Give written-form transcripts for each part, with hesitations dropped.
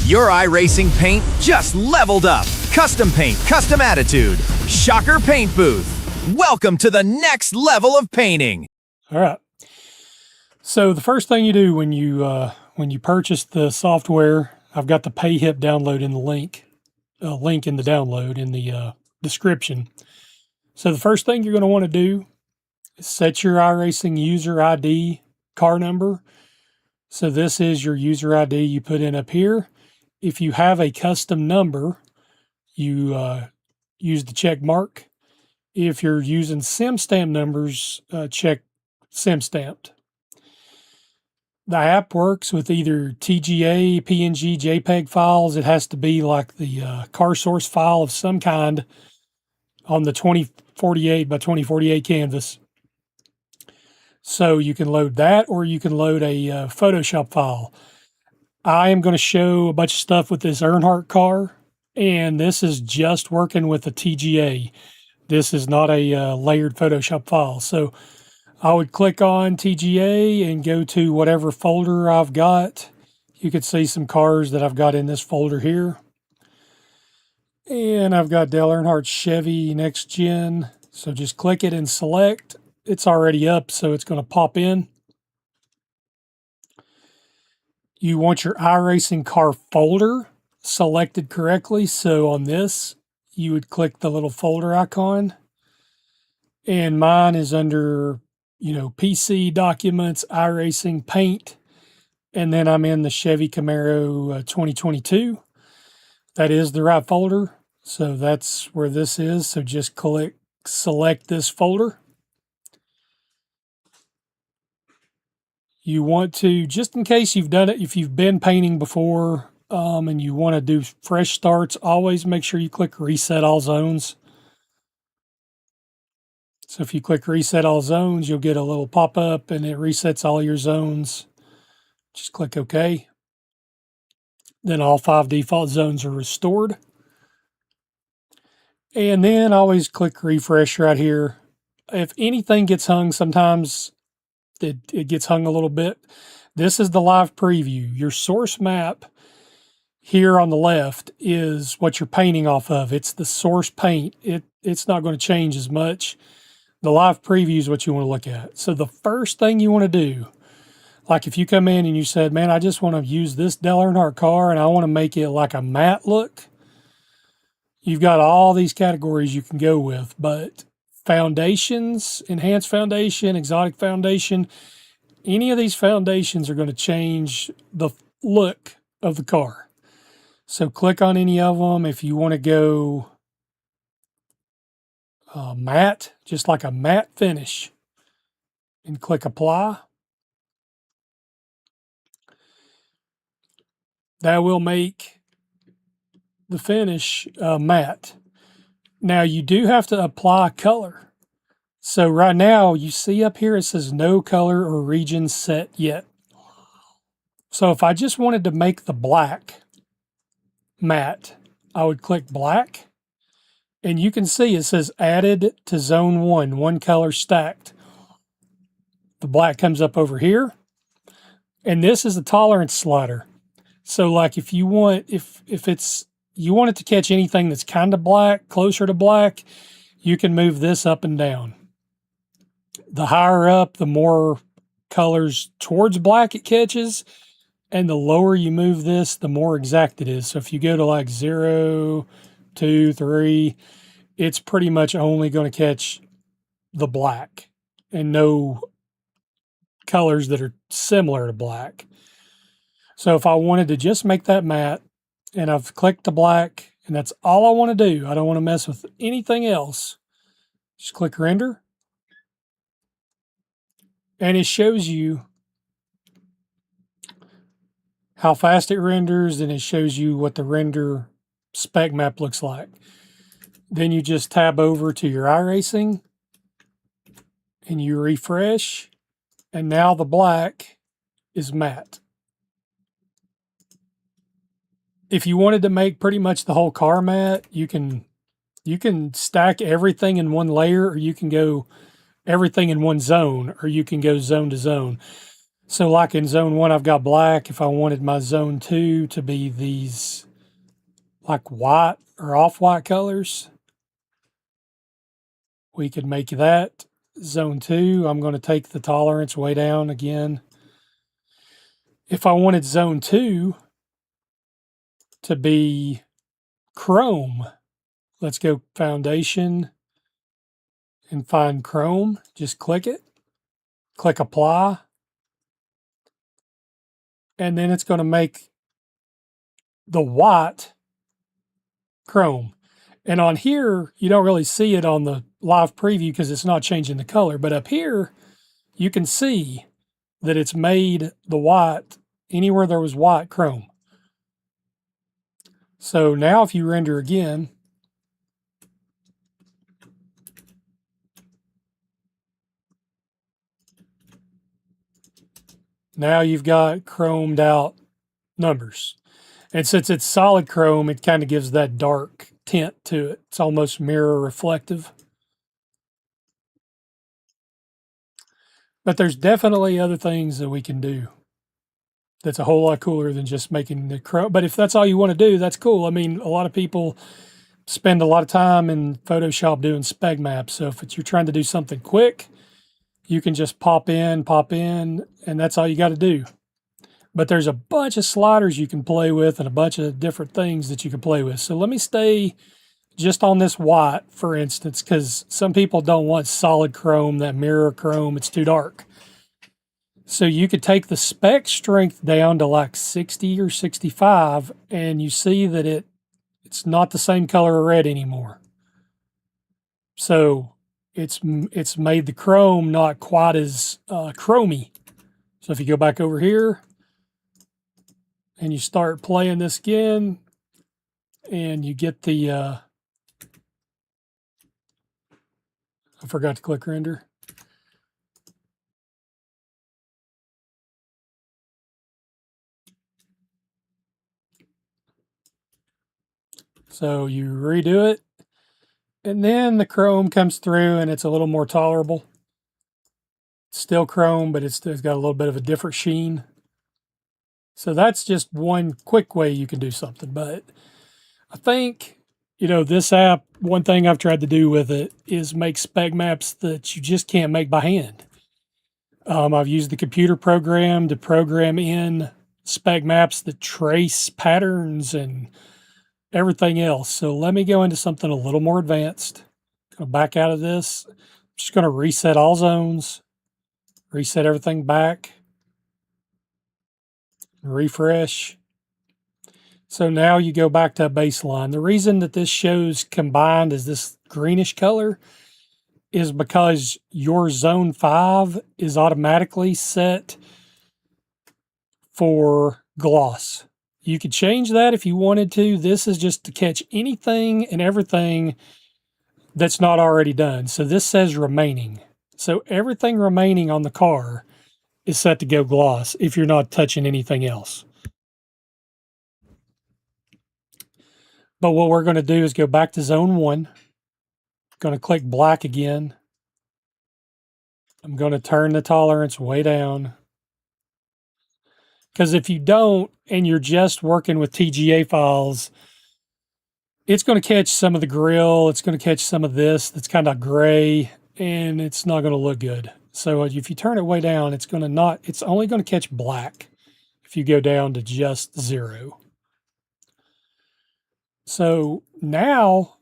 Your iRacing paint just leveled up. Custom paint, custom attitude. Shokker Paint Booth. Welcome to the next level of painting. All right. So the first thing you do when you purchase the software, I've got the PayHip download in the link in the download in the description. So the first thing you're going to want to do is set your iRacing user ID car number. So this is your user ID you put in up here. If you have a custom number, you use the check mark. If you're using SimStamp numbers, check SimStamped. The app works with either TGA, PNG, JPEG files. It has to be like the car source file of some kind on the 2048 by 2048 canvas. So you can load that, or you can load a Photoshop file. I am going to show a bunch of stuff with this Earnhardt car, and this is just working with a TGA. This is not a layered Photoshop file. So I would click on TGA and go to whatever folder I've got. You can see some cars that I've got in this folder here. And I've got Dale Earnhardt Chevy Next Gen. So just click it and select. It's already up, so it's going to pop in. You want your iRacing car folder selected correctly. So on this, you would click the little folder icon. And mine is under, PC, Documents, iRacing, Paint. And then I'm in the Chevy Camaro 2022. That is the right folder. So that's where this is. So just select this folder. You want to, just in case you've done it, if you've been painting before and you want to do fresh starts, always make sure you click Reset All Zones. So if you click Reset All Zones, you'll get a little pop-up and it resets all your zones. Just click OK. Then all 5 default zones are restored. And then always click Refresh right here. If anything gets hung, sometimes it gets hung a little bit. This is the live preview. Your source map here on the left is what you're painting off of. It's the source paint. It's not going to change as much. The live preview is what you want to look at. So the first thing you want to do, like if you come in and you said, man, I just want to use this Dale Earnhardt car and I want to make it like a matte look. You've got all these categories you can go with, but foundations, enhanced foundation, exotic foundation, any of these foundations are going to change the look of the car. So click on any of them. If you want to go matte, just like a matte finish, and click apply. That will make the finish matte. Now you do have to apply color. So right now you see up here it says no color or region set yet. So if I just wanted to make the black matte, I would click black. And you can see it says added to zone 1, 1 color stacked. The black comes up over here. And this is the tolerance slider. So like if you want, if you want it to catch anything that's kind of black, closer to black, you can move this up and down. The higher up, the more colors towards black it catches. And the lower you move this, the more exact it is. So if you go to like 0, 2, 3, it's pretty much only going to catch the black and no colors that are similar to black. So if I wanted to just make that matte, and I've clicked the black, and that's all I want to do. I don't want to mess with anything else. Just click render. And it shows you how fast it renders, and it shows you what the render spec map looks like. Then you just tab over to your iRacing, and you refresh, and now the black is matte. If you wanted to make pretty much the whole car matte, you can stack everything in one layer, or you can go everything in one zone, or you can go zone to zone. So like in zone 1, I've got black. If I wanted my zone 2 to be these like white or off-white colors, we could make that zone 2. I'm going to take the tolerance way down again. If I wanted zone 2 to be chrome, let's go foundation and find chrome. Just click it, click apply, and then it's going to make the white chrome. And on here, you don't really see it on the live preview because it's not changing the color. But up here, you can see that it's made the white, anywhere there was white, chrome. So now if you render again, now you've got chromed out numbers. And since it's solid chrome, it kind of gives that dark tint to it. It's almost mirror reflective. But there's definitely other things that we can do that's a whole lot cooler than just making the chrome. But if that's all you want to do, that's cool. I mean, a lot of people spend a lot of time in Photoshop doing Spec Map. So if you're trying to do something quick, you can just pop in, and that's all you got to do. But there's a bunch of sliders you can play with and a bunch of different things that you can play with. So let me stay just on this white, for instance, because some people don't want solid chrome, that mirror chrome, it's too dark. So you could take the spec strength down to like 60 or 65, and you see that it's not the same color of red anymore. So it's made the chrome not quite as chromy. So if you go back over here and you start playing this again, and you get the, I forgot to click render. So you redo it, and then the chrome comes through and it's a little more tolerable. It's still chrome, but it's got a little bit of a different sheen. So that's just one quick way you can do something. But I think, this app, one thing I've tried to do with it is make spec maps that you just can't make by hand. I've used the computer program to program in spec maps that trace patterns and everything else. So let me go into something a little more advanced. Go back out of this. I'm just going to reset all zones, reset everything back, refresh. So now you go back to a baseline. The reason that this shows combined as this greenish color is because your zone 5 is automatically set for gloss. You could change that if you wanted to. This is just to catch anything and everything that's not already done. So this says remaining. So everything remaining on the car is set to go gloss if you're not touching anything else. But what we're going to do is go back to zone 1. Going to click black again. I'm going to turn the tolerance way down. Because if you don't, and you're just working with TGA files, it's going to catch some of the grill. It's going to catch some of this that's kind of gray, and it's not going to look good. So if you turn it way down, it's only going to catch black if you go down to just 0. So now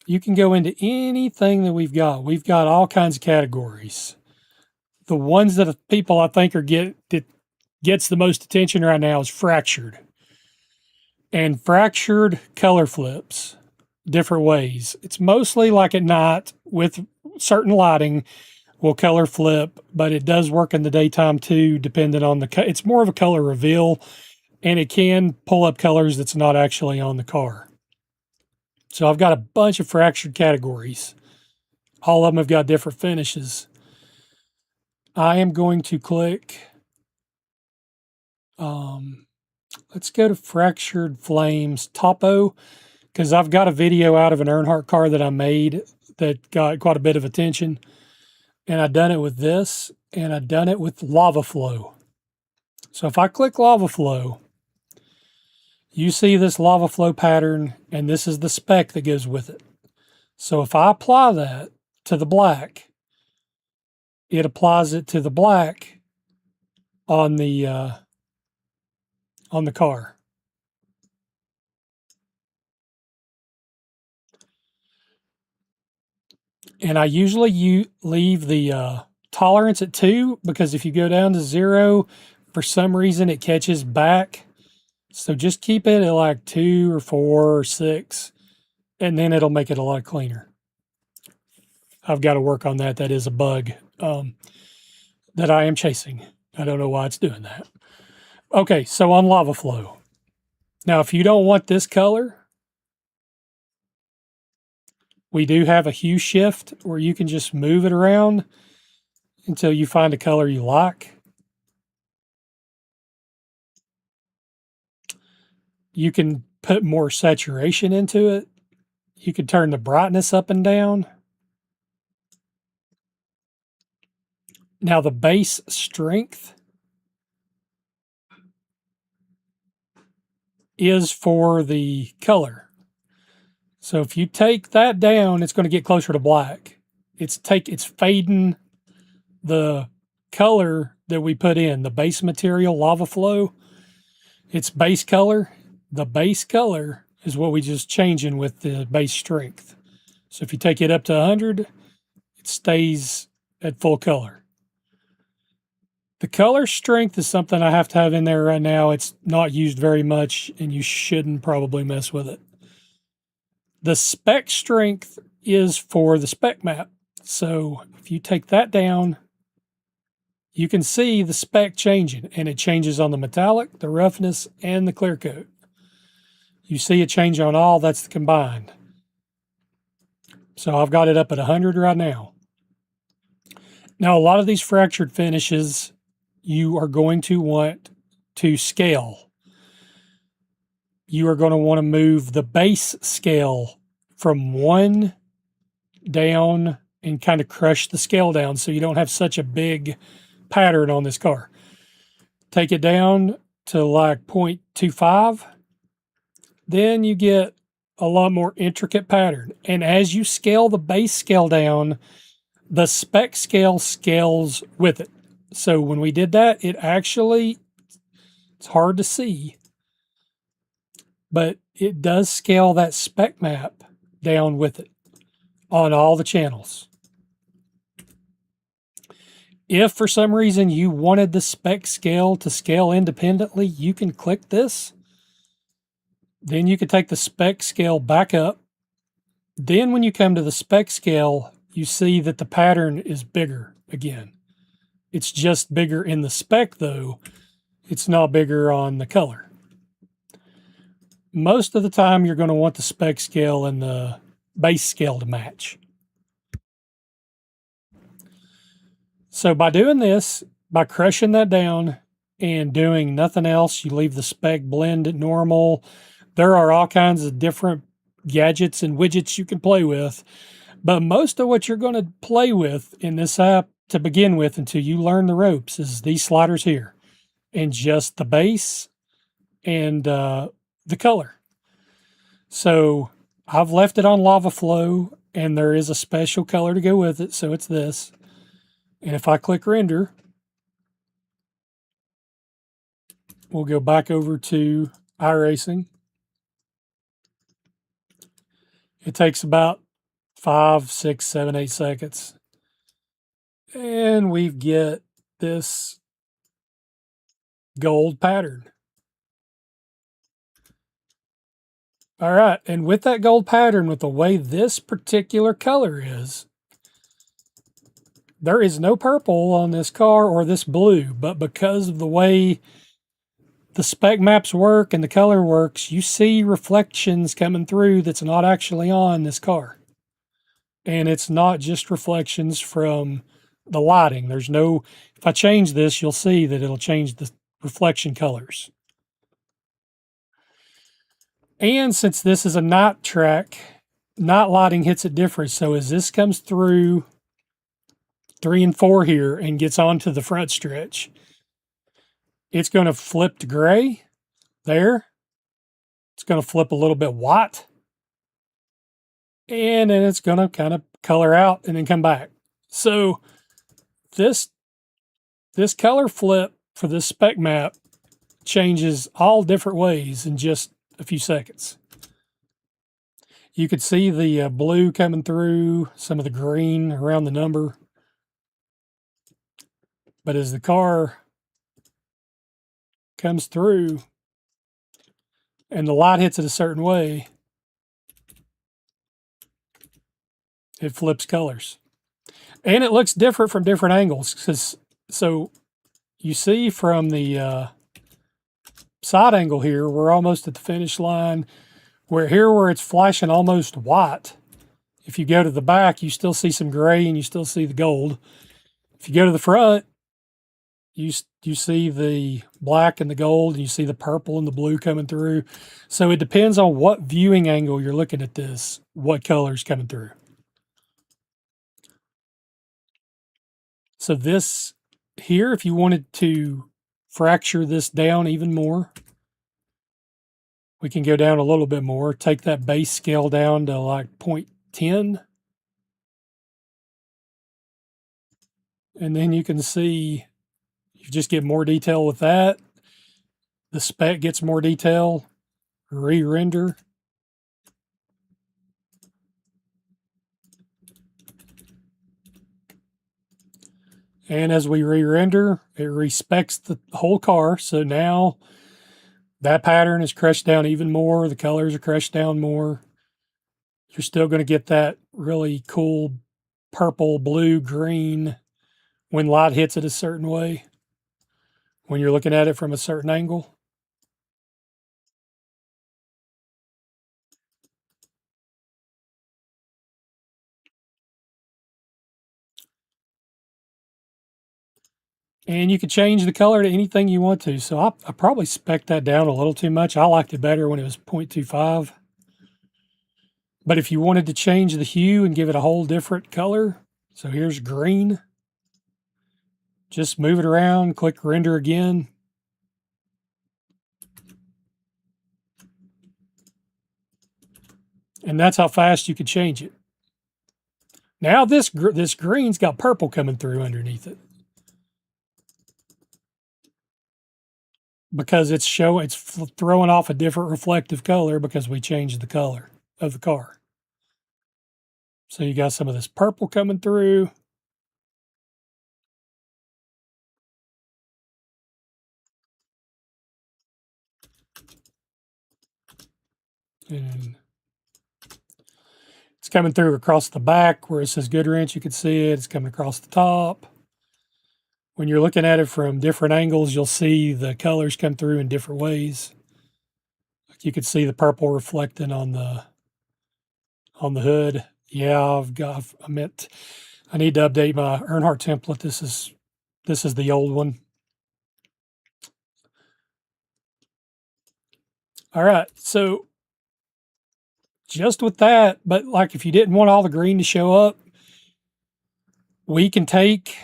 you can go into anything that we've got. We've got all kinds of categories. The ones that people I think that gets the most attention right now is fractured. And fractured color flips different ways. It's mostly like at night with certain lighting will color flip, but it does work in the daytime too, depending on it's more of a color reveal, and it can pull up colors that's not actually on the car. So I've got a bunch of fractured categories. All of them have got different finishes. I am going to click, let's go to fractured flames topo, because I've got a video out of an Earnhardt car that I made that got quite a bit of attention. And I've done it with this, and I've done it with lava flow. So if I click lava flow, you see this lava flow pattern, and this is the spec that goes with it. So if I apply that to the black, it applies it to the black on the car. And I usually leave the tolerance at 2, because if you go down to 0, for some reason it catches back. So just keep it at like 2 or 4 or 6, and then it'll make it a lot cleaner. I've got to work on that. That is a bug that I am chasing. I don't know why it's doing that. Okay, so on lava flow. Now, if you don't want this color, we do have a hue shift where you can just move it around until you find a color you like. You can put more saturation into it. You can turn the brightness up and down. Now, the base strength is for the color. So if you take that down, it's going to get closer to black. It's fading the color that we put in, the base material, lava flow. It's base color. The base color is what we just changing with the base strength. So if you take it up to 100, it stays at full color. The color strength is something I have to have in there right now. It's not used very much, and you shouldn't probably mess with it. The spec strength is for the spec map. So if you take that down, you can see the spec changing, and it changes on the metallic, the roughness, and the clear coat. You see it change on all, that's the combined. So I've got it up at 100 right now. Now, a lot of these fractured finishes, you are going to want to scale. You are going to want to move the base scale from 1 down and kind of crush the scale down so you don't have such a big pattern on this car. Take it down to like 0.25. Then you get a lot more intricate pattern. And as you scale the base scale down, the spec scale scales with it. So when we did that, it's hard to see, but it does scale that spec map down with it on all the channels. If for some reason you wanted the spec scale to scale independently, you can click this. Then you can take the spec scale back up. Then when you come to the spec scale, you see that the pattern is bigger again. It's just bigger in the spec though. It's not bigger on the color. Most of the time you're going to want the spec scale and the base scale to match. So by doing this, by crushing that down and doing nothing else, you leave the spec blend at normal. There are all kinds of different gadgets and widgets you can play with, but most of what you're going to play with in this app to begin with until you learn the ropes is these sliders here and just the base and the color. So I've left it on lava flow, and there is a special color to go with it, so it's this. And if I click render, we'll go back over to iRacing. It takes about 5, 6, 7, 8 seconds. And we get this gold pattern. All right, and with that gold pattern, with the way this particular color is, there is no purple on this car or this blue, but because of the way the spec maps work and the color works, you see reflections coming through that's not actually on this car. And it's not just reflections from the lighting. There's no, if I change this, you'll see that it'll change the reflection colors. And since this is a night track, night lighting hits it different. So as this comes through 3 and 4 here and gets onto the front stretch, it's going to flip to gray there. It's going to flip a little bit white. And then it's going to kind of color out and then come back. So this color flip for this spec map changes all different ways in just a few seconds. You could see the blue coming through, some of the green around the number. But as the car comes through and the light hits it a certain way, it flips colors. And it looks different from different angles. So you see from the side angle here, we're almost at the finish line. Where it's flashing almost white. If you go to the back, you still see some gray and you still see the gold. If you go to the front, you see the black and the gold, and you see the purple and the blue coming through. So it depends on what viewing angle you're looking at this, what color's coming through. So this here, if you wanted to fracture this down even more, we can go down a little bit more, take that base scale down to like 0.10. And then you can see, you just get more detail with that. The spec gets more detail, re-render. And as we re-render, it respecs the whole car. So now that pattern is crushed down even more. The colors are crushed down more. You're still going to get that really cool purple, blue, green when light hits it a certain way, when you're looking at it from a certain angle. And you can change the color to anything you want to. So I probably spec'd that down a little too much. I liked it better when it was 0.25. But if you wanted to change the hue and give it a whole different color, so here's green. Just move it around, click render again. And that's how fast you could change it. Now this green's got purple coming through underneath it, because it's throwing off a different reflective color because we changed the color of the car. So you got some of this purple coming through. And it's coming through across the back where it says Goodwrench. You can see it. It's coming across the top. When you're looking at it from different angles, you'll see the colors come through in different ways. Like you could see the purple reflecting on the hood. Yeah, I need to update my Earnhardt template. This is the old one. All right, so just with that, but like if you didn't want all the green to show up, we can take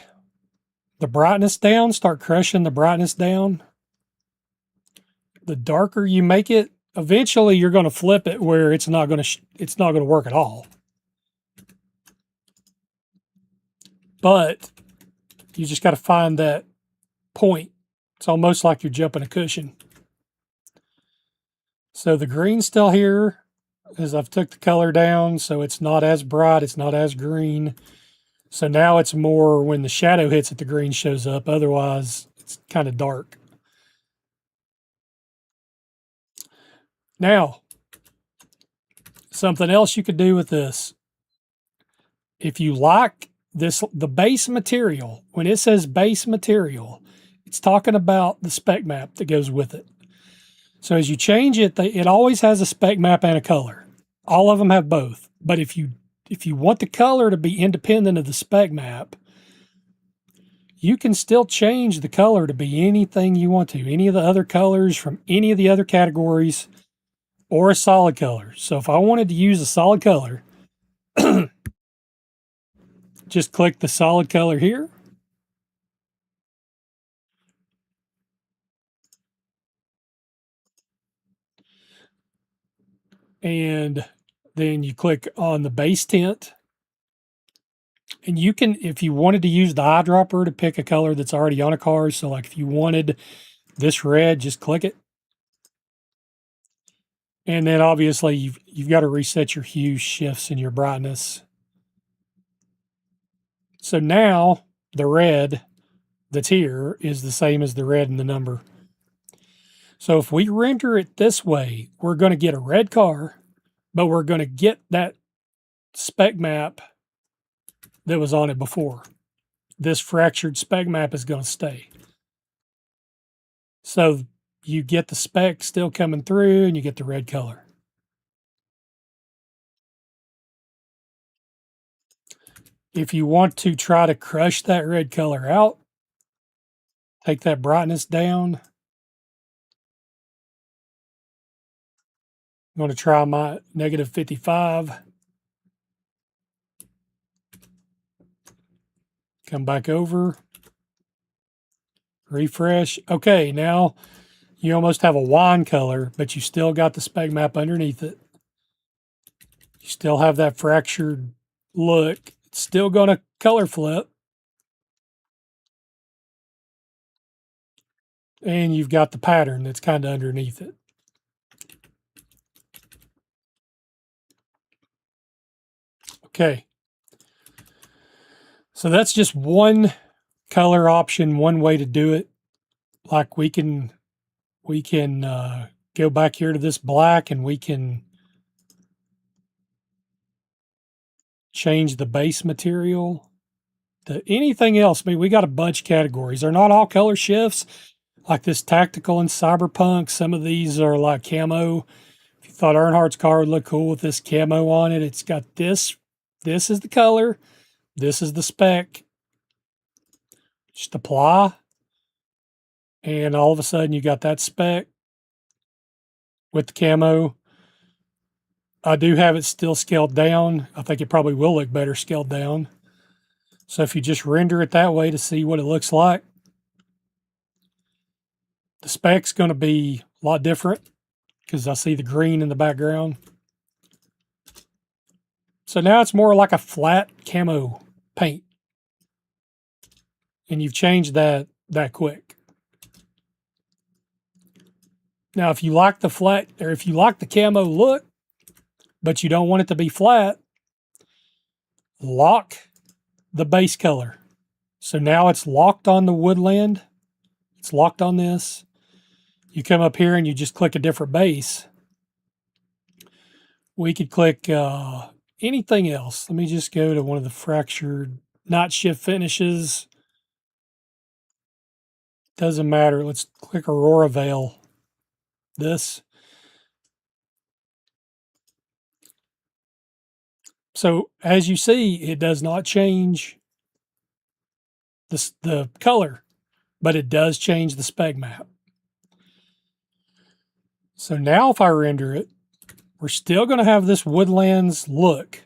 the brightness down, start crushing the brightness down. The darker you make it, eventually you're going to flip it where it's not going to work at all. But you just got to find that point. It's almost like you're jumping a cushion. So the green's still here as I've took the color down, so it's not as bright, it's not as green. So now it's more when the shadow hits it, the green shows up. Otherwise, it's kind of dark. Now, something else you could do with this. If you like the base material, when it says base material, it's talking about the spec map that goes with it. So as you change it, it always has a spec map and a color. All of them have both. But if you want the color to be independent of the spec map, you can still change the color to be anything you want to, any of the other colors from any of the other categories, or a solid color. So if I wanted to use a solid color, just click the solid color here. And then you click on the base tint. And you can, if you wanted to use the eyedropper to pick a color that's already on a car, so like if you wanted this red, just click it. And then obviously you've got to reset your hue shifts and your brightness. So now the red that's here is the same as the red in the number. So if we render it this way, we're going to get a red car, but we're going to get that spec map that was on it before. This fractured spec map is going to stay. So you get the spec still coming through and you get the red color. If you want to try to crush that red color out, take that brightness down. I'm going to try my -55. Come back over. Refresh. Okay, now you almost have a wine color, but you still got the spec map underneath it. You still have that fractured look. It's still going to color flip. And you've got the pattern that's kind of underneath it. Okay. So that's just one color option, one way to do it. Like we can go back here to this black and we can change the base material to anything else. I mean, we got a bunch of categories. They're not all color shifts. Like this tactical and cyberpunk, some of these are like camo. If you thought Earnhardt's car would look cool with this camo on it, it's got this. This is the color. This is the spec. Just apply. And all of a sudden you got that spec with the camo. I do have it still scaled down. I think it probably will look better scaled down. So if you just render it that way to see what it looks like, the spec's going to be a lot different because I see the green in the background. So now it's more like a flat camo paint. And you've changed that quick. Now, if you like the flat, or if you like the camo look, but you don't want it to be flat, lock the base color. So now it's locked on the woodland. It's locked on this. You come up here and you just click a different base. We could click anything else. Let me just go to one of the fractured night shift finishes. Doesn't matter. Let's click Aurora Veil. This. So as you see, it does not change the color, but it does change the spec map. So now if I render it, we're still going to have this woodlands look.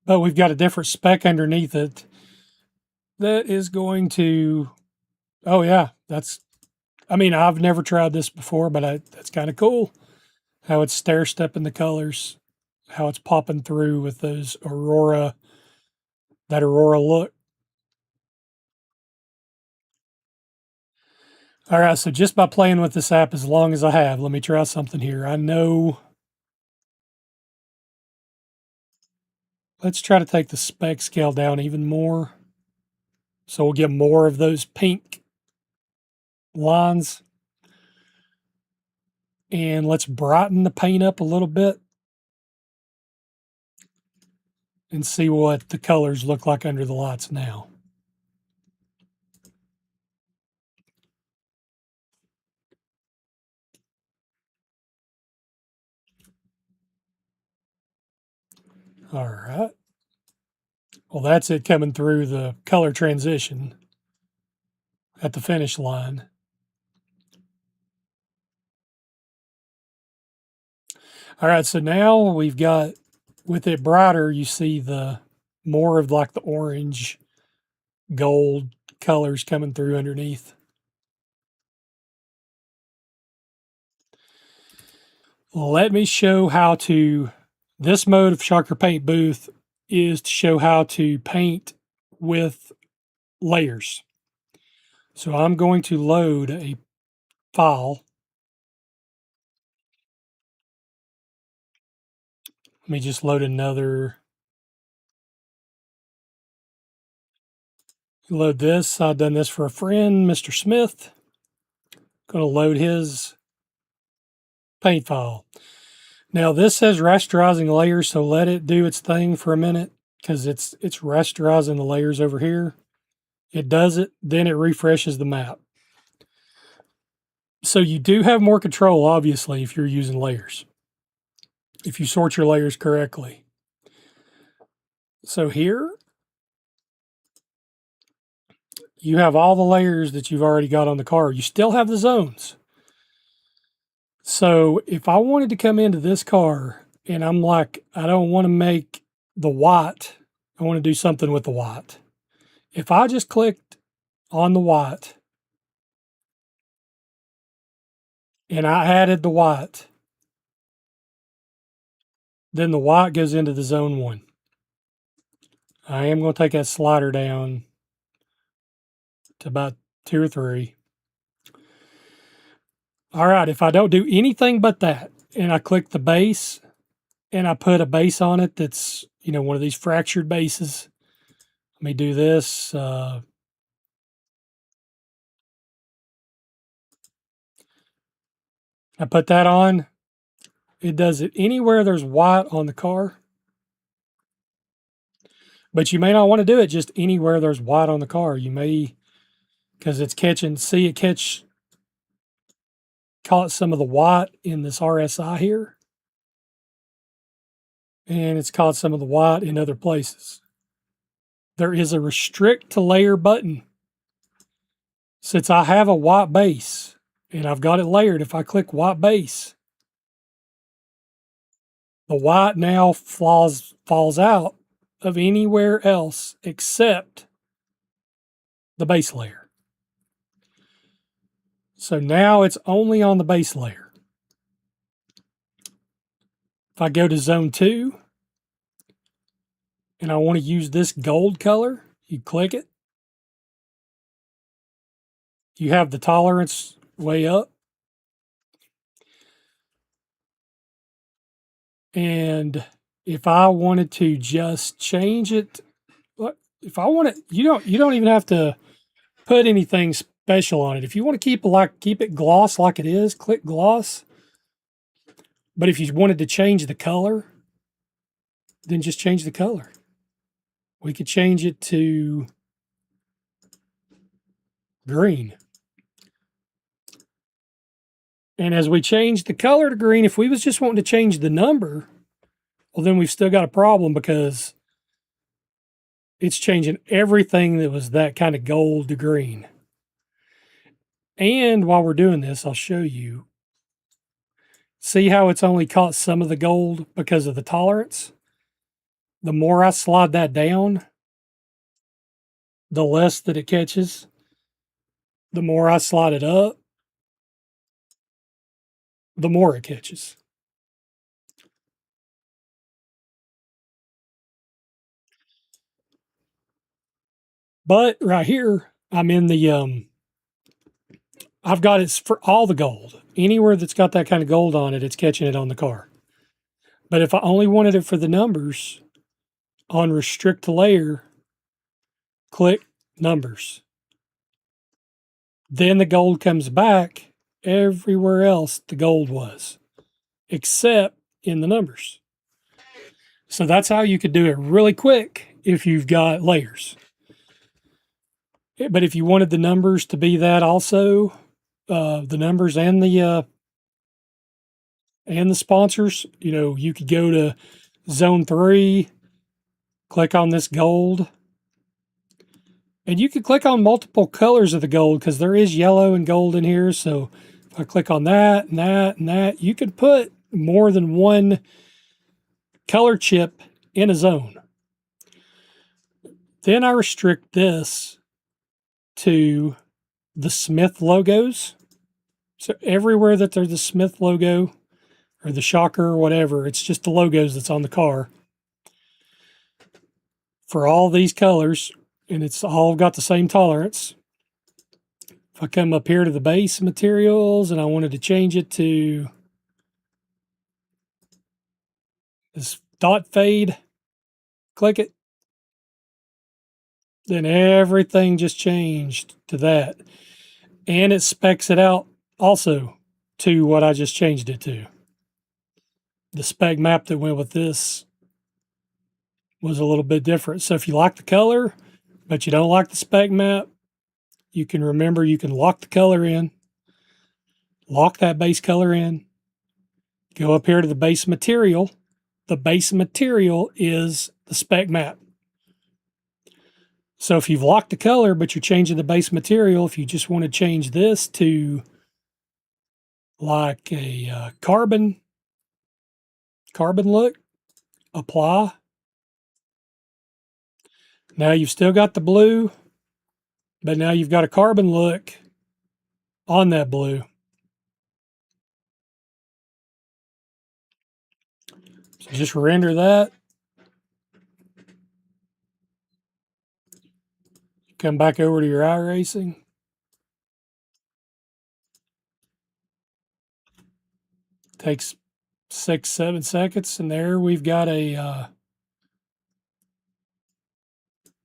But we've got a different spec underneath it that is going to, oh yeah, I mean, I've never tried this before, but that's kind of cool. How it's stair-stepping the colors, how it's popping through with those Aurora, that Aurora look. All right, so just by playing with this app as long as I have, let me try something here. I know, let's try to take the spec scale down even more. So we'll get more of those pink lines. And let's brighten the paint up a little bit and see what the colors look like under the lights now. All right. Well, that's it coming through the color transition at the finish line. All right, so now we've got, with it brighter, you see the more of like the orange, gold colors coming through underneath. Let me show how to, this mode of Shokker Paint Booth is to show how to paint with layers. So I'm going to load a file. Let me just load another. Load this. I've done this for a friend, Mr. Smith. Going to load his paint file. Now this says rasterizing layers, so let it do its thing for a minute because it's rasterizing the layers over here. It does it, then it refreshes the map. So you do have more control, obviously, if you're using layers, if you sort your layers correctly. So here, you have all the layers that you've already got on the car. You still have the zones. So if I wanted to come into this car and I'm like, I don't want to make the white, I want to do something with the white. If I just clicked on the white and I added the white, then the white goes into the zone 1. I am going to take that slider down to about 2 or 3. All right, if I don't do anything but that, and I click the base, and I put a base on it that's, one of these fractured bases. Let me do this. I put that on. It does it anywhere there's white on the car. But you may not want to do it just anywhere there's white on the car. You may, because it's catching, see it caught some of the white in this RSI here. And it's caught some of the white in other places. There is a restrict to layer button. Since I have a white base and I've got it layered, if I click white base, the white now falls out of anywhere else except the base layer. So now it's only on the base layer. If I go to zone 2 and I want to use this gold color, you click it. You have the tolerance way up. And if I wanted to just change it, if I want it, you don't even have to put anything special on it. If you want to keep it gloss like it is, click gloss. But if you wanted to change the color, then just change the color. We could change it to green. And as we change the color to green, if we was just wanting to change the number, well, then we've still got a problem because it's changing everything that was that kind of gold to green. And while we're doing this, I'll show you. See how it's only caught some of the gold because of the tolerance? The more I slide that down, the less that it catches. The more I slide it up, the more it catches. But right here, I'm in the, I've got it for all the gold. Anywhere that's got that kind of gold on it, it's catching it on the car. But if I only wanted it for the numbers, on restrict to layer, click numbers. Then the gold comes back everywhere else the gold was, except in the numbers. So that's how you could do it really quick if you've got layers. But if you wanted the numbers to be that also, the numbers and the sponsors, you could go to zone 3, click on this gold, and you could click on multiple colors of the gold because there is yellow and gold in here. So if I click on that and that and that, you could put more than one color chip in a zone. Then I restrict this to the Smith logos. So everywhere that there's the Smith logo or the Shokker or whatever, it's just the logos that's on the car. For all these colors, and it's all got the same tolerance. If I come up here to the base materials and I wanted to change it to this dot fade, click it, then everything just changed to that. And it specs it out also to what I just changed it to. The spec map that went with this was a little bit different. So if you like the color, but you don't like the spec map, you can remember you can lock the color in, lock that base color in, go up here to the base material. The base material is the spec map. So if you've locked the color, but you're changing the base material, if you just want to change this to like a carbon look, apply. Now you've still got the blue, but now you've got a carbon look on that blue. So just render that. Come back over to your iRacing. Takes 6-7 seconds, and there we've got a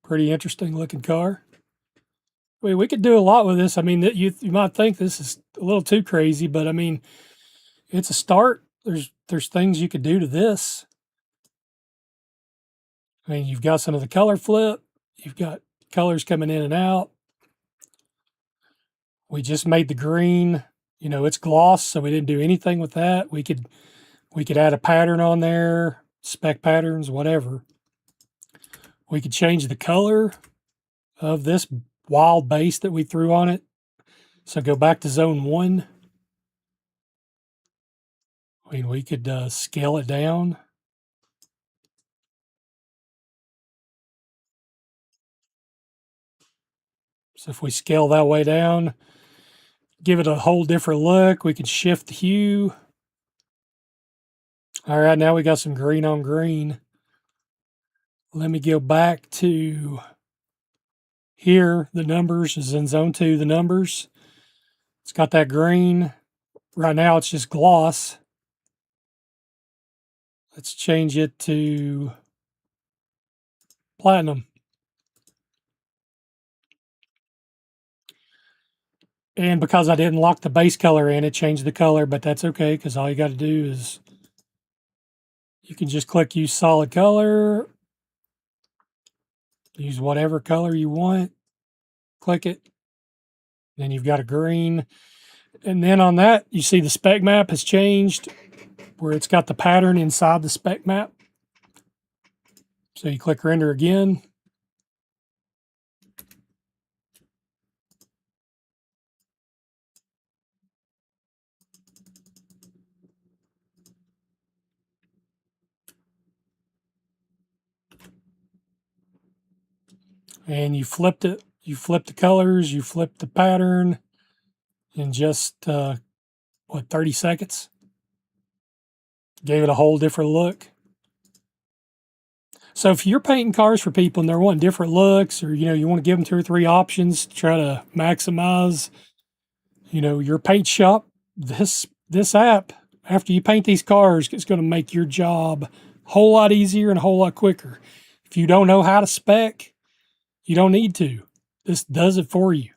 pretty interesting looking car. I mean, we could do a lot with this. I mean, you might think this is a little too crazy, but I mean, it's a start. There's things you could do to this. I mean, you've got some of the color flip. You've got colors coming in and out. We just made the green, it's gloss, so we didn't do anything with that. We could add a pattern on there, spec patterns, whatever. We could change the color of this wild base that we threw on it. So go back to zone 1. I mean, we could scale it down. So if we scale that way down, give it a whole different look, we can shift the hue. All right, now we got some green on green. Let me go back to here. The numbers is in zone 2, the numbers. It's got that green. Right now it's just gloss. Let's change it to platinum. And because I didn't lock the base color in, it changed the color, but that's okay because all you got to do is you can just click use solid color, use whatever color you want, click it, then you've got a green. And then on that, you see the spec map has changed where it's got the pattern inside the spec map. So you click render again. And you flipped it. You flipped the colors, you flipped the pattern in just, 30 seconds? Gave it a whole different look. So if you're painting cars for people and they're wanting different looks, or, you want to give them 2 or 3 options to try to maximize, your paint shop, this app, after you paint these cars, it's going to make your job a whole lot easier and a whole lot quicker. If you don't know how to spec, you don't need to. This does it for you.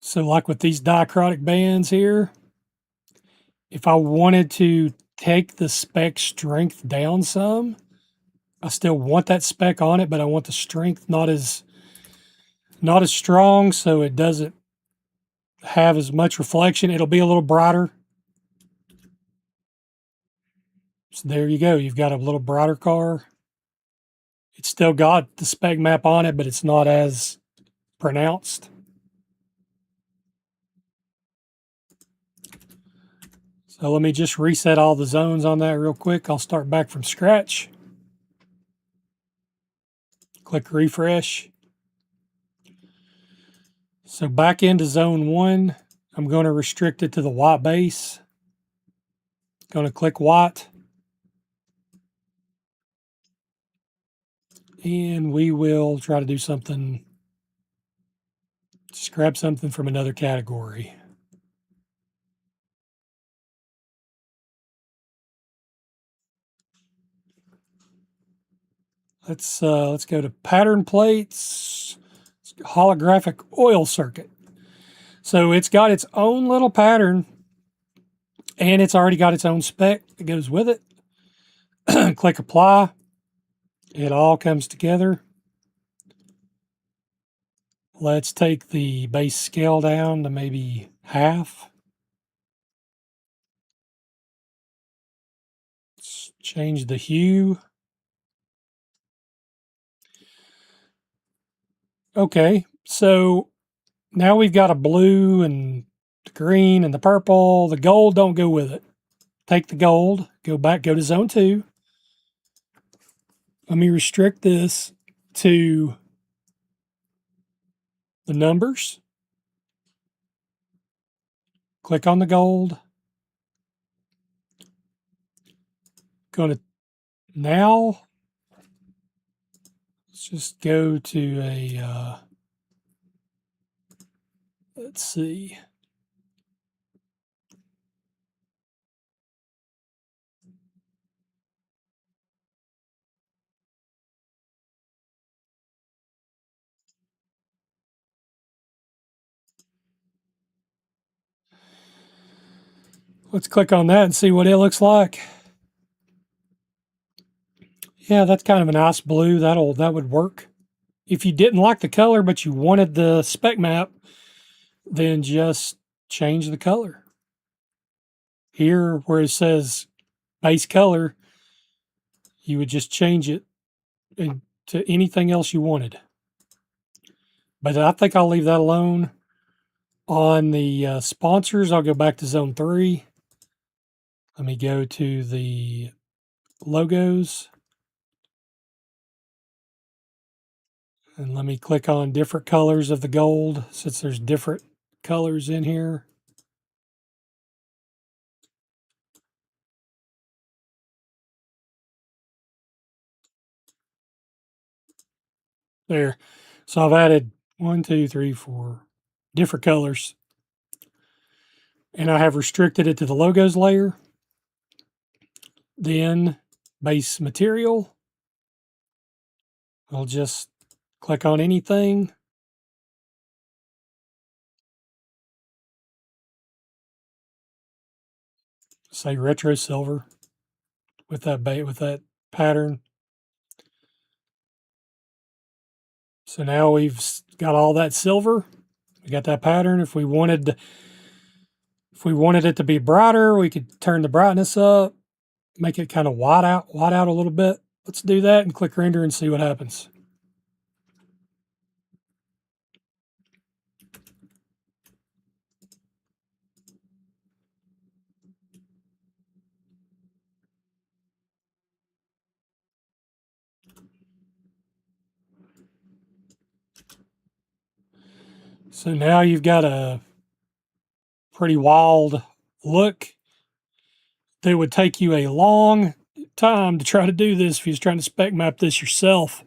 So like with these diachrotic bands here, if I wanted to take the spec strength down some, I still want that spec on it, but I want the strength not as strong, so it doesn't have as much reflection. It'll be a little brighter. So there you go. You've got a little brighter car. It's still got the spec map on it, but it's not as pronounced. So let me just reset all the zones on that real quick. I'll start back from scratch. Click refresh. So back into zone 1, I'm going to restrict it to the white base. Going to click white. And we will try to do something, just grab something from another category. Let's go to pattern plates, holographic oil circuit. So it's got its own little pattern, and it's already got its own spec that goes with it. Click apply. It all comes together. Let's take the base scale down to maybe half. Let's change the hue. Okay, so now we've got a blue and the green and the purple. The gold don't go with it. Take the gold, go back, go to zone 2. Let me restrict this to the numbers. Click on the gold. Going to now, let's just go to a, let's see. Let's click on that and see what it looks like. Yeah, that's kind of a nice blue. That would work. If you didn't like the color, but you wanted the spec map, then just change the color. Here, where it says base color, you would just change it to anything else you wanted. But I think I'll leave that alone. On the sponsors, I'll go back to zone 3. Let me go to the logos. And let me click on different colors of the gold, since there's different colors in here. There. So I've added 1, 2, 3, 4 different colors. And I have restricted it to the logos layer. Then base material. I'll just click on anything. Say retro silver with that pattern. So now we've got all that silver. We got that pattern. If we wanted it to be brighter, we could turn the brightness up, make it kind of white out a little bit. Let's do that and click render and see what happens. So now you've got a pretty wild look. That would take you a long time to try to do this if you're trying to spec map this yourself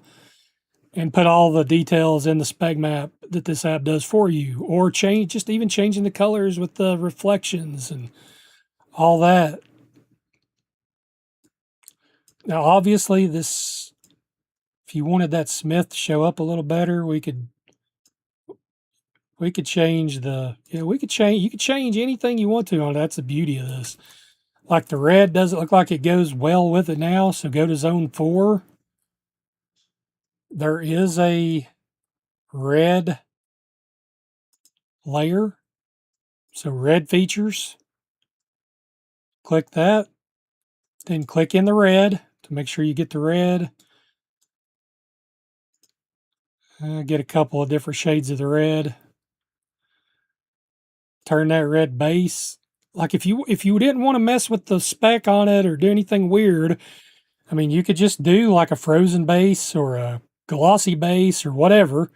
and put all the details in the spec map that this app does for you, or just even changing the colors with the reflections and all that. Now, obviously, if you wanted that Smith to show up a little better, we could change you could change anything you want to on it. That's the beauty of this. Like the red doesn't look like it goes well with it now, so go to zone 4. There is a red layer, so red features. Click that, then click in the red to make sure you get the red. Get a couple of different shades of the red. Turn that red base. Like if you didn't want to mess with the spec on it or do anything weird, I mean, you could just do like a frozen base or a glossy base or whatever.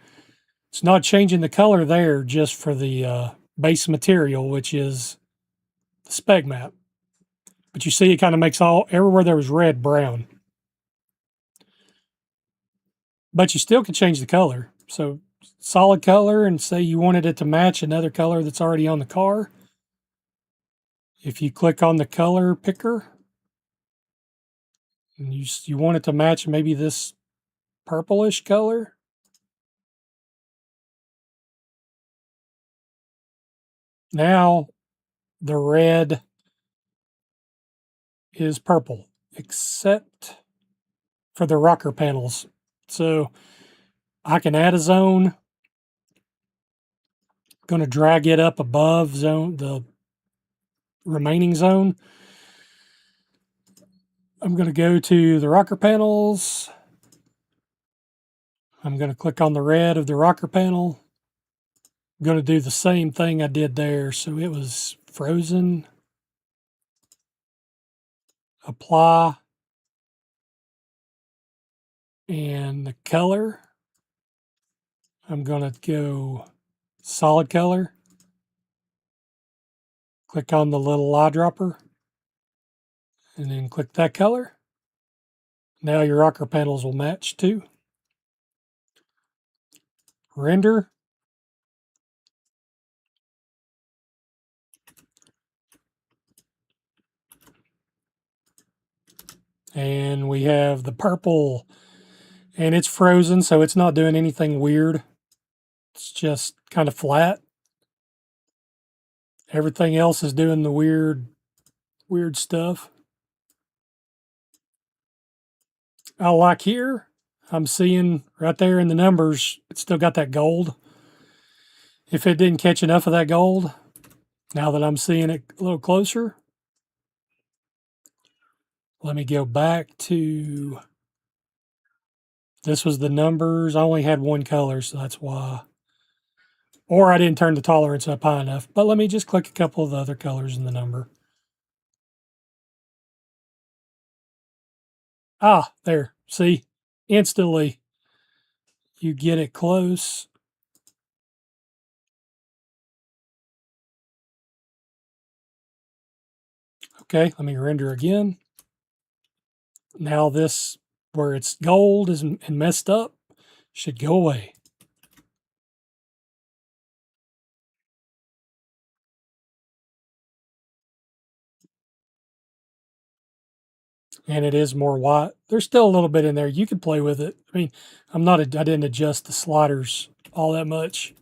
It's not changing the color there, just for the base material, which is the Spec Map. But you see, it kind of makes everywhere there was red, brown. But you still can change the color. So solid color, and say you wanted it to match another color that's already on the car. If you click on the color picker, and you want it to match maybe this purplish color, now the red is purple, except for the rocker panels. So I can add a zone. Going to drag it up above the remaining zone. I'm going to go to the rocker panels. I'm going to click on the red of the rocker panel. I'm going to do the same thing I did there. So it was frozen. Apply. And the color, I'm going to go solid color. Click on the little eyedropper. And then click that color. Now your rocker panels will match too. Render. And we have the purple, and it's frozen, so it's not doing anything weird. It's just kind of flat. Everything else is doing the weird stuff. I like here, I'm seeing right there in the numbers, it's still got that gold. If it didn't catch enough of that gold, now that I'm seeing it a little closer, let me go back to, this was the numbers. I only had one color, so that's why. Or I didn't turn the tolerance up high enough. But let me just click a couple of the other colors in the number. Ah, there. See? Instantly, you get it close. Okay, let me render again. Now this, where it's gold and messed up, should go away. And it is more white. There's still a little bit in there. You could play with it. I mean, I didn't adjust the sliders all that much.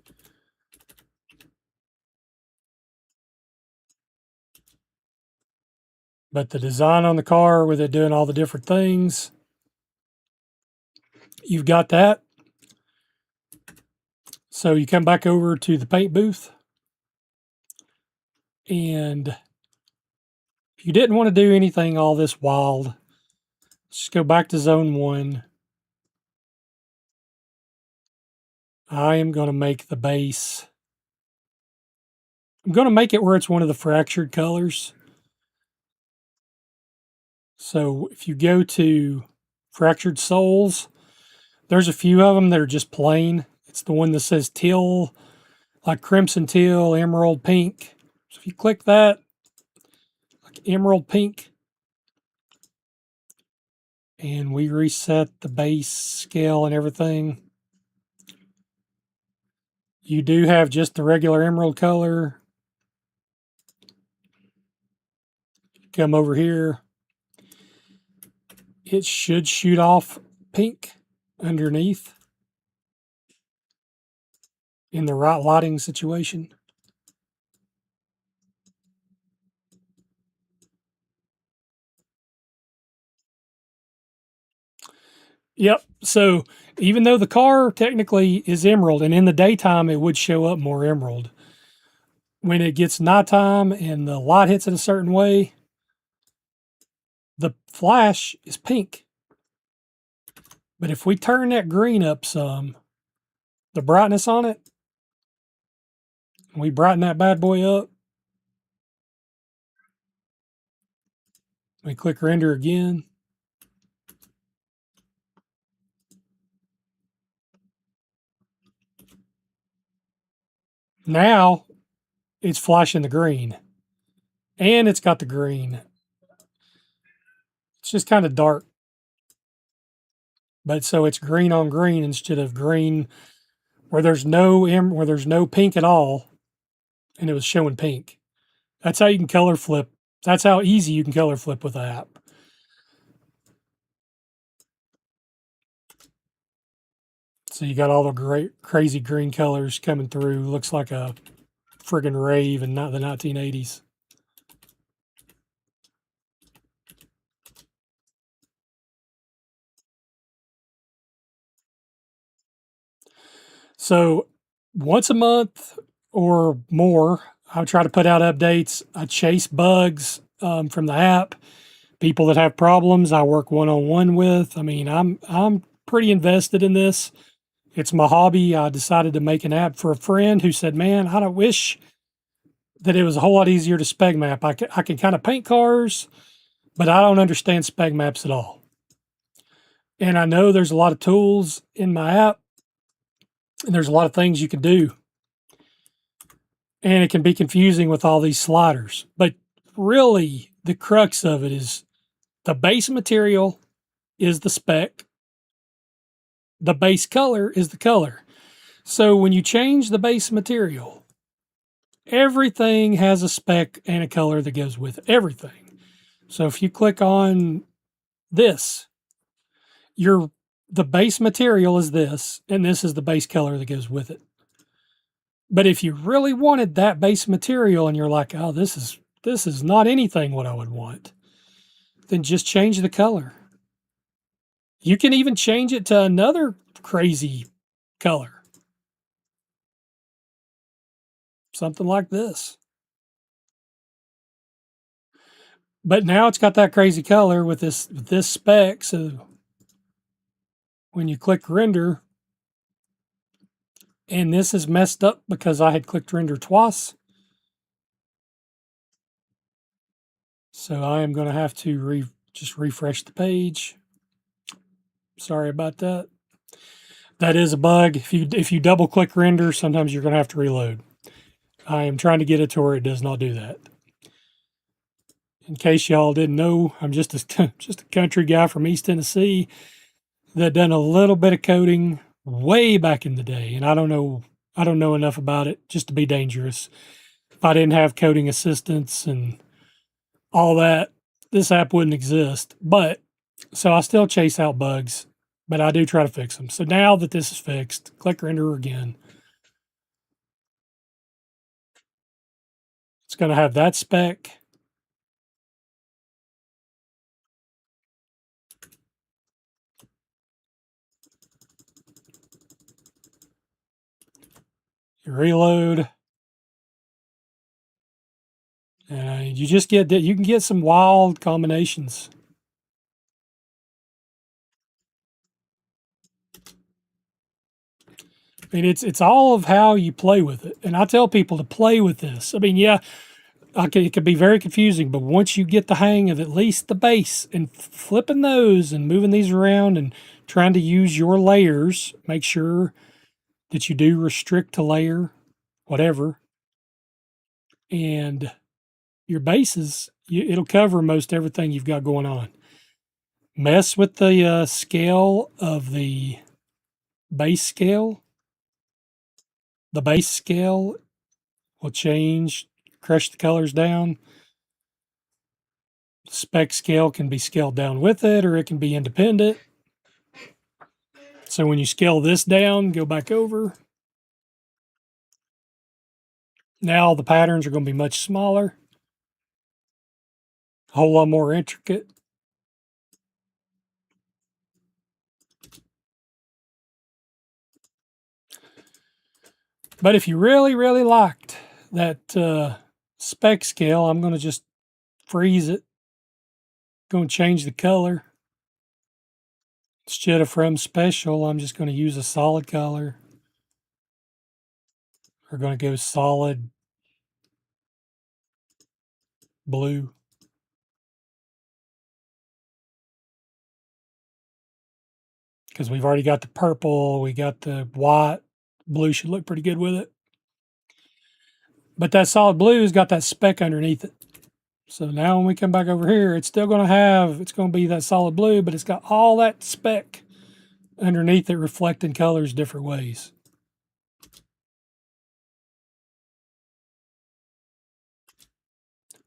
But the design on the car, with it doing all the different things, you've got that. So you come back over to the paint booth. And if you didn't want to do anything all this wild, just go back to zone 1. I am going to make the base. I'm going to make it where it's one of the fractured colors. So if you go to fractured soles, there's a few of them that are just plain. It's the one that says teal, like crimson teal, emerald pink. So if you click that, like emerald pink, and we reset the base scale and everything, you do have just the regular emerald color. Come over here. It should shoot off pink underneath in the right lighting situation. Yep. So even though the car technically is emerald, and in the daytime it would show up more emerald, when it gets nighttime and the light hits it a certain way, the flash is pink. But if we turn that green up some, the brightness on it. We brighten that bad boy up. We click render again. Now it's flashing the green. And it's got the green. It's just kind of dark. But so it's green on green instead of green where there's no pink at all, and it was showing pink. That's how you can color flip. That's how easy you can color flip with the app. So you got all the great crazy green colors coming through. Looks like a friggin' rave in the 1980s. So once a month or more, I try to put out updates. I chase bugs from the app. People that have problems, I work one-on-one with. I mean, I'm pretty invested in this. It's my hobby. I decided to make an app for a friend who said, "Man, I don't wish that it was a whole lot easier to Spec Map. I can kind of paint cars, but I don't understand Spec Maps at all." And I know there's a lot of tools in my app, and there's a lot of things you can do. And it can be confusing with all these sliders. But really, the crux of it is the base material is the spec. The base color is the color. So when you change the base material, everything has a spec and a color that goes with it. Everything. So if you click on this, the base material is this, and this is the base color that goes with it. But if you really wanted that base material and you're like, "Oh, this is not anything what I would want," then just change the color. You can even change it to another crazy color. Something like this. But now it's got that crazy color with this spec. So when you click render, and this is messed up because I had clicked render twice. So I am going to have to just refresh the page. Sorry about that. That is a bug. If you double click render, sometimes you're going to have to reload. I am trying to get it to where it does not do that. In case y'all didn't know, I'm just a country guy from East Tennessee that done a little bit of coding way back in the day, and I don't know enough about it just to be dangerous. If I didn't have coding assistance and all that, this app wouldn't exist. But so I still chase out bugs, but I do try to fix them. So now that this is fixed, click render again. It's going to have that spec. You reload. And you just get that you can get some wild combinations. I mean, it's all of how you play with it. And I tell people to play with this. I mean, yeah, it can be very confusing, but once you get the hang of at least the base and flipping those and moving these around and trying to use your layers, make sure that you do restrict to layer, whatever. And your bases, it'll cover most everything you've got going on. Mess with the scale of the base scale. The base scale will change, crush the colors down. Spec scale can be scaled down with it, or it can be independent. So when you scale this down, go back over. Now the patterns are going to be much smaller, a whole lot more intricate. But if you really, really liked that spec scale, I'm going to just freeze it. Going to change the color. Instead of from special, I'm just going to use a solid color. are going to go solid blue. Because we've already got the purple, we got the white. Blue should look pretty good with it. But that solid blue has got that speck underneath it. So now when we come back over here, it's still going to it's going to be that solid blue, but it's got all that speck underneath it reflecting colors different ways.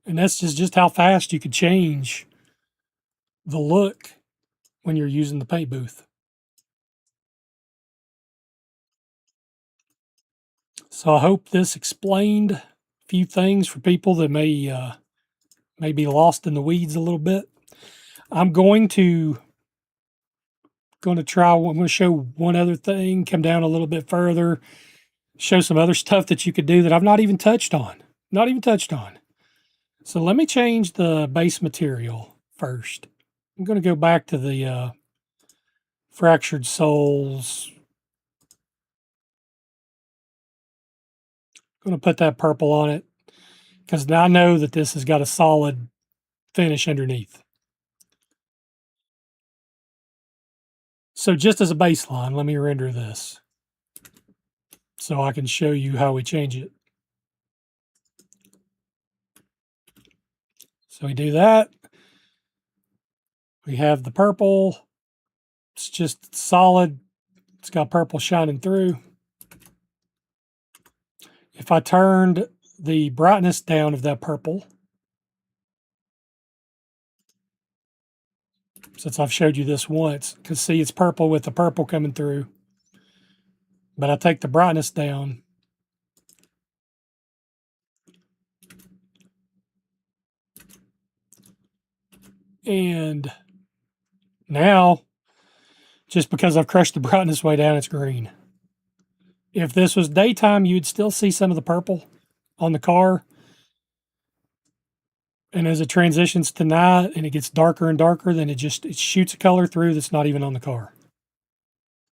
And that's just how fast you could change the look when you're using the paint booth. So I hope this explained a few things for people that may be lost in the weeds a little bit. I'm going to try. I'm going to show one other thing, come down a little bit further, show some other stuff that you could do that I've not even touched on. So let me change the base material first. I'm going to go back to the fractured soles. I'm going to put that purple on it because now I know that this has got a solid finish underneath. So just as a baseline, let me render this so I can show you how we change it. So we do that. We have the purple. It's just solid. It's got purple shining through. If I turned the brightness down of that purple, since I've showed you this once, because see, it's purple with the purple coming through. But I take the brightness down. And now, just because I've crushed the brightness way down, it's green. If this was daytime, you'd still see some of the purple on the car. And as it transitions to night and it gets darker and darker, then it shoots a color through that's not even on the car.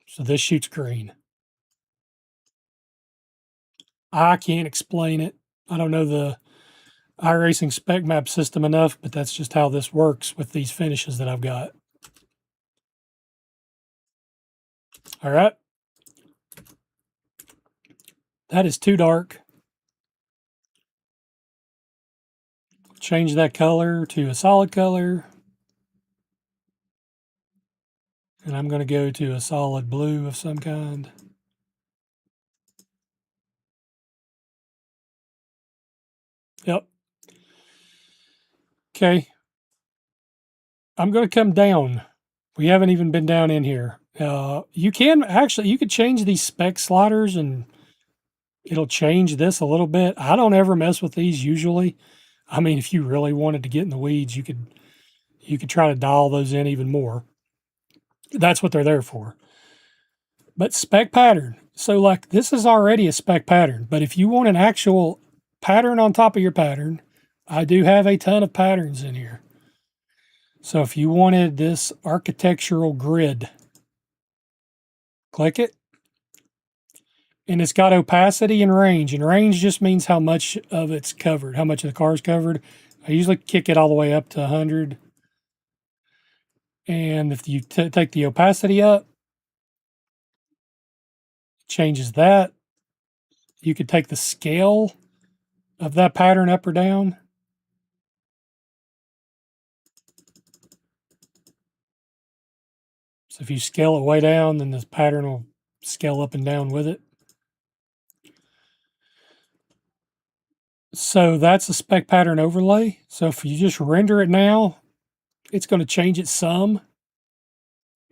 So this shoots green. I can't explain it. I don't know the iRacing Spec Map system enough, but that's just how this works with these finishes that I've got. All right. That is too dark. Change that color to a solid color. And I'm going to go to a solid blue of some kind. Yep. Okay. I'm going to come down. We haven't even been down in here. You could change these spec sliders and it'll change this a little bit. I don't ever mess with these usually. I mean, if you really wanted to get in the weeds, you could try to dial those in even more. That's what they're there for. But spec pattern. So like this is already a spec pattern, but if you want an actual pattern on top of your pattern, I do have a ton of patterns in here. So if you wanted this architectural grid, click it. And it's got opacity and range. And range just means how much of it's covered, how much of the car is covered. I usually kick it all the way up to 100. And if you take the opacity up, changes that. You could take the scale of that pattern up or down. So if you scale it way down, then this pattern will scale up and down with it. So that's a spec pattern overlay. So if you just render it now, it's going to change it some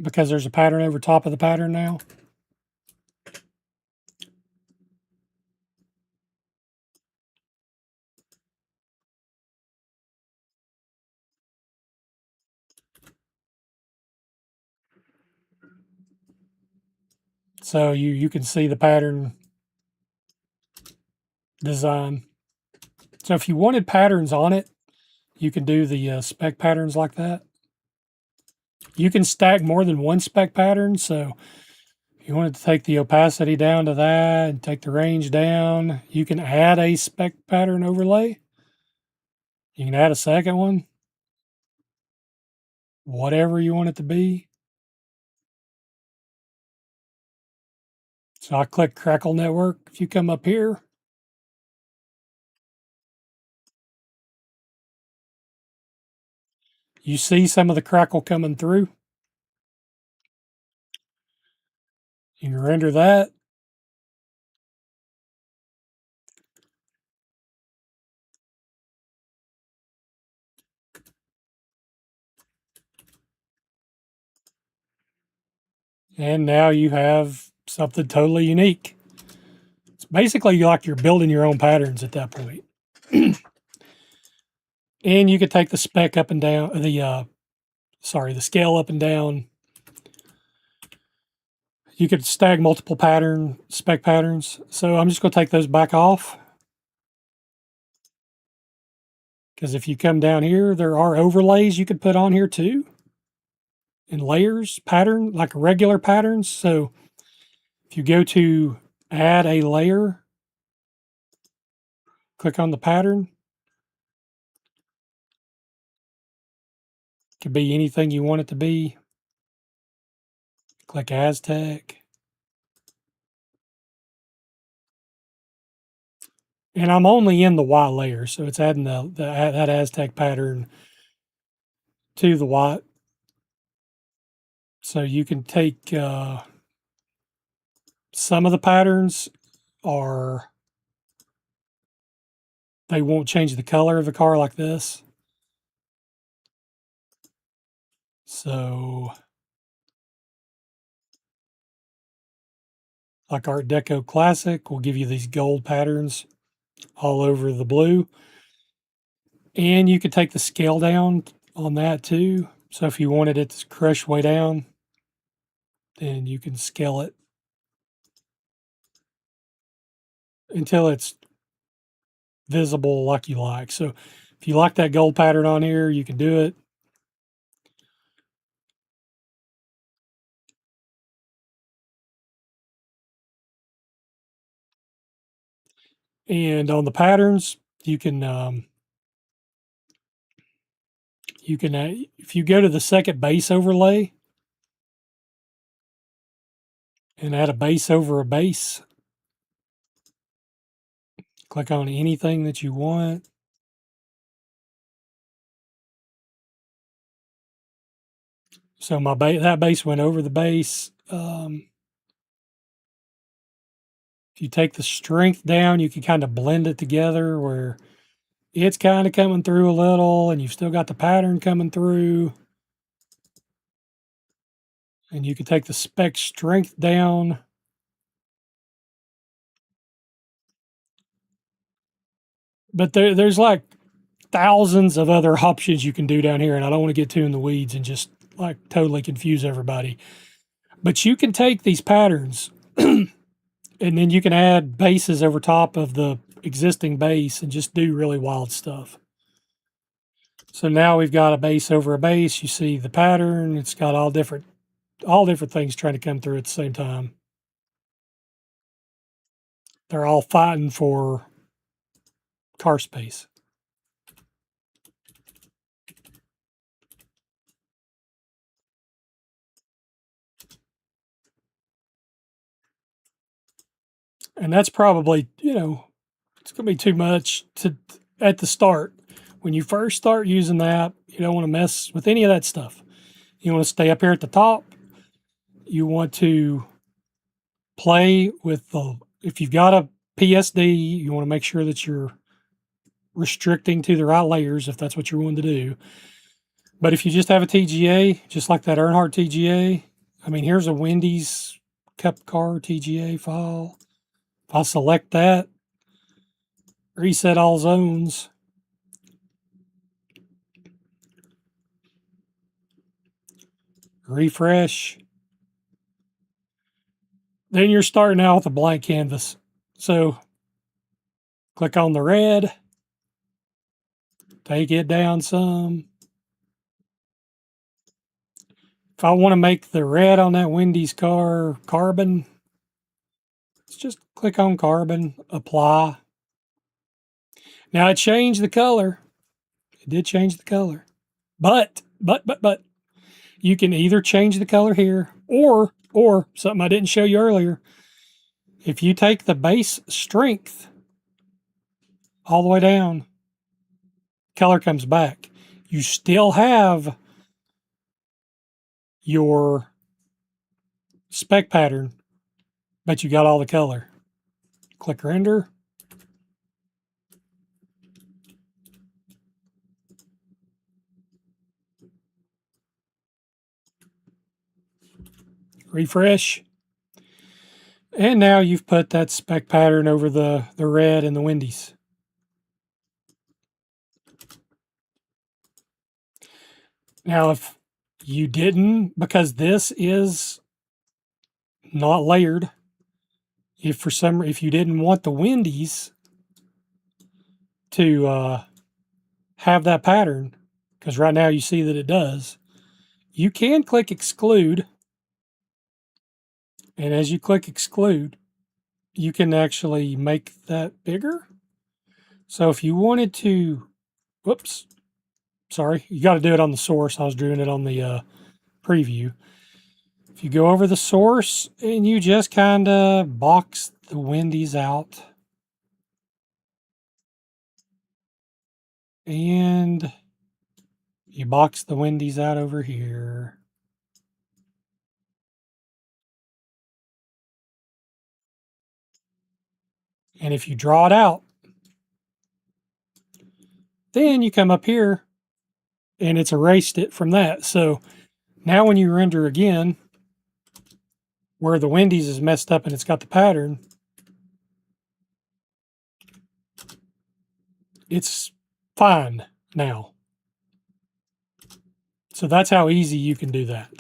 because there's a pattern over top of the pattern now. So you can see the pattern design. So if you wanted patterns on it, you can do the spec patterns like that. You can stack more than one spec pattern. So You want it to take the opacity down to that and take the range down. You can add a spec pattern overlay. You can add a second one. Whatever you want it to be. So I click Crackle Network. If you come up here, you see some of the crackle coming through. You can render that. And now you have something totally unique. It's basically like you're building your own patterns at that point. And you could take the spec up and down, the scale up and down. You could stack multiple spec patterns. So I'm just going to take those back off. Because if you come down here, there are overlays you could put on here too. And layers, pattern, like regular patterns. So if you go to add a layer, click on the pattern. It could be anything you want it to be. Click Aztec. And I'm only in the Y layer, so it's adding that Aztec pattern to the Y. So you can take some of the patterns they won't change the color of the car like this. So like Art Deco Classic will give you these gold patterns all over the blue. And you could take the scale down on that too. So if you wanted it to crush way down, then you can scale it until it's visible like you like. So if you like that gold pattern on here, you can do it. And on the patterns, you can if you go to the second base overlay and add a base over a base, click on anything that you want. So that base went over the base. If you take the strength down, you can kind of blend it together where it's kind of coming through a little and you've still got the pattern coming through. And you can take the spec strength down. But there's like thousands of other options you can do down here, and I don't want to get too in the weeds and just like totally confuse everybody. But you can take these patterns and then you can add bases over top of the existing base and just do really wild stuff. So now we've got a base over a base. You see the pattern. It's got all different things trying to come through at the same time. They're all fighting for car space. And that's probably, it's going to be too much at the start. When you first start using that, you don't want to mess with any of that stuff. You want to stay up here at the top. You want to play with if you've got a PSD, you want to make sure that you're restricting to the right layers if that's what you're wanting to do. But if you just have a TGA, just like that Earnhardt TGA, I mean, here's a Wendy's Cup Car TGA file. If I select that, reset all zones, refresh, then you're starting out with a blank canvas. So click on the red, take it down some. If I want to make the red on that Wendy's car carbon, let's just click on carbon, apply. Now it changed the color. It did change the color. But, you can either change the color here or something I didn't show you earlier. If you take the base strength all the way down, color comes back. You still have your spec pattern, but you got all the color. Click render. Refresh. And now you've put that spec pattern over the red and the Wendy's. Now, if you didn't, because this is not layered, if you didn't want the Wendy's to have that pattern, because right now you see that it does, you can click exclude. And as you click exclude, you can actually make that bigger. So if you wanted to, whoops, sorry, you got to do it on the source. I was doing it on the preview. If you go over the source and you just kind of box the Wendy's out. And you box the Wendy's out over here. And if you draw it out, then you come up here and it's erased it from that. So now when you render again, where the Wendy's is messed up and it's got the pattern, it's fine now. So that's how easy you can do that.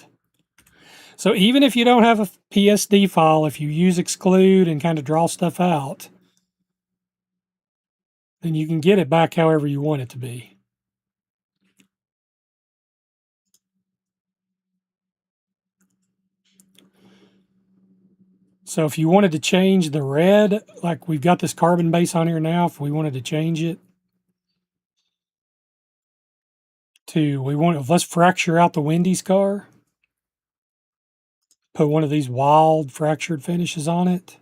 So even if you don't have a PSD file, if you use exclude and kind of draw stuff out, then you can get it back however you want it to be. So if you wanted to change the red, like we've got this carbon base on here now, if we wanted to change it to, let's fracture out the Wendy's car. Put one of these wild fractured finishes on it.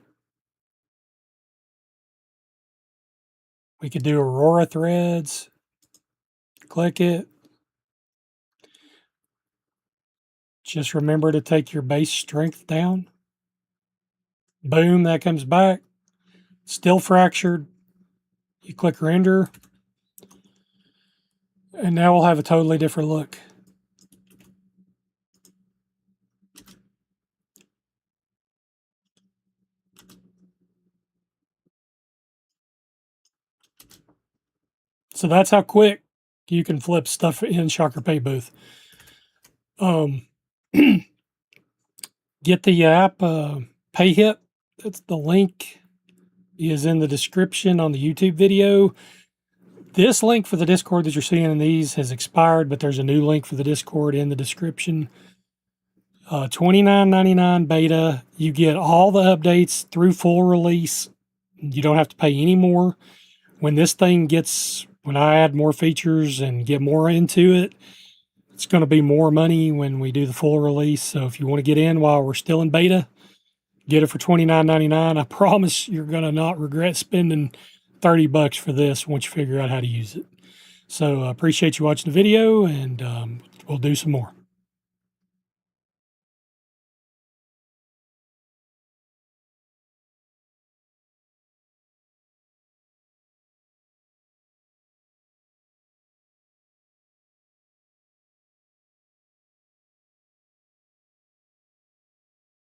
We could do Aurora threads. Click it. Just remember to take your base strength down. Boom, that comes back. Still fractured. You click render. And now we'll have a totally different look. So that's how quick you can flip stuff in Shokker Paint Booth. Get the app, PayHip. That's the link is in the description on the YouTube video. This link for the Discord that you're seeing in these has expired, but there's a new link for the Discord in the description. $29.99 beta. You get all the updates through full release. You don't have to pay any more. When I add more features and get more into it, it's going to be more money when we do the full release. So if you want to get in while we're still in beta, get it for $29.99. I promise you're going to not regret spending $30 for this once you figure out how to use it. So I appreciate you watching the video, and we'll do some more.